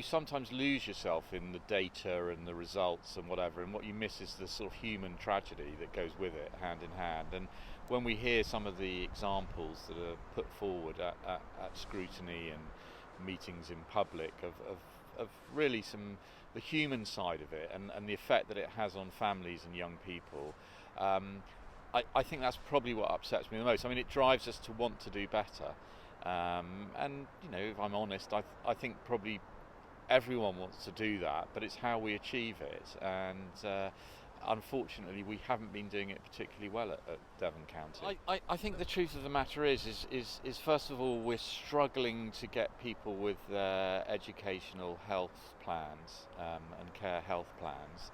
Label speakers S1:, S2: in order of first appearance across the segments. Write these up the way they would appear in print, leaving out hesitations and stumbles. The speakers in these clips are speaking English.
S1: you sometimes lose yourself in the data and the results and whatever, and what you miss is the sort of human tragedy that goes with it, hand in hand. And when we hear some of the examples that are put forward at scrutiny and meetings in public of really the human side of it, and the effect that it has on families and young people, I think that's probably what upsets me the most. I mean, it drives us to want to do better. And if I'm honest, I think probably everyone wants to do that, but it's how we achieve it. And unfortunately, we haven't been doing it particularly well at Devon County. I think the truth of the matter is first of all, we're struggling to get people with their educational health plans and care health plans.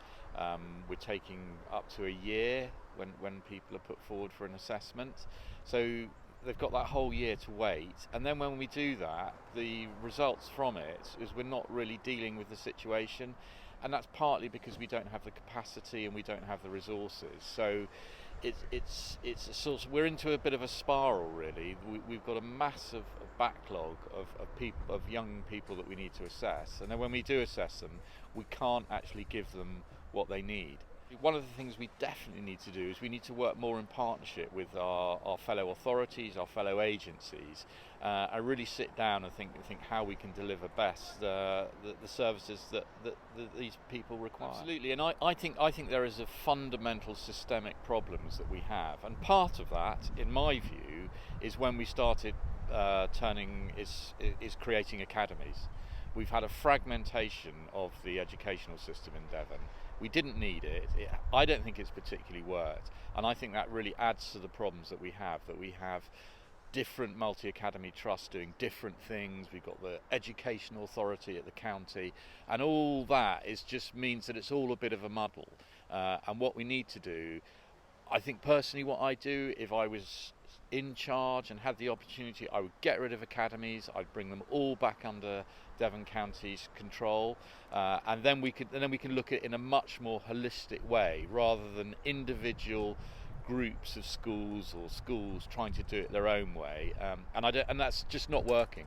S1: We're taking up to a year when people are put forward for an assessment. So they've got that whole year to wait, and then when we do that, the results from it is we're not really dealing with the situation, and that's partly because we don't have the capacity and we don't have the resources. So it's a sort of, we're into a bit of a spiral really. We've got a massive backlog of young people that we need to assess, and then when we do assess them, we can't actually give them what they need. One of the things we definitely need to do is we need to work more in partnership with our fellow authorities, our fellow agencies, and really sit down and think how we can deliver best the services that these people require. Absolutely, and I think there is a fundamental systemic problems that we have, and part of that, in my view, is when we started creating academies. We've had a fragmentation of the educational system in Devon. We didn't need it. I don't think it's particularly worked, and I think that really adds to the problems that we have different multi-academy trusts doing different things. We've got the educational authority at the county, and all that just means that it's all a bit of a muddle. And what we need to do, I think personally what I do, if I was in charge and had the opportunity, I would get rid of academies. I'd bring them all back under Devon County's control, and then we can look at it in a much more holistic way, rather than individual groups of schools or schools trying to do it their own way. And that's just not working.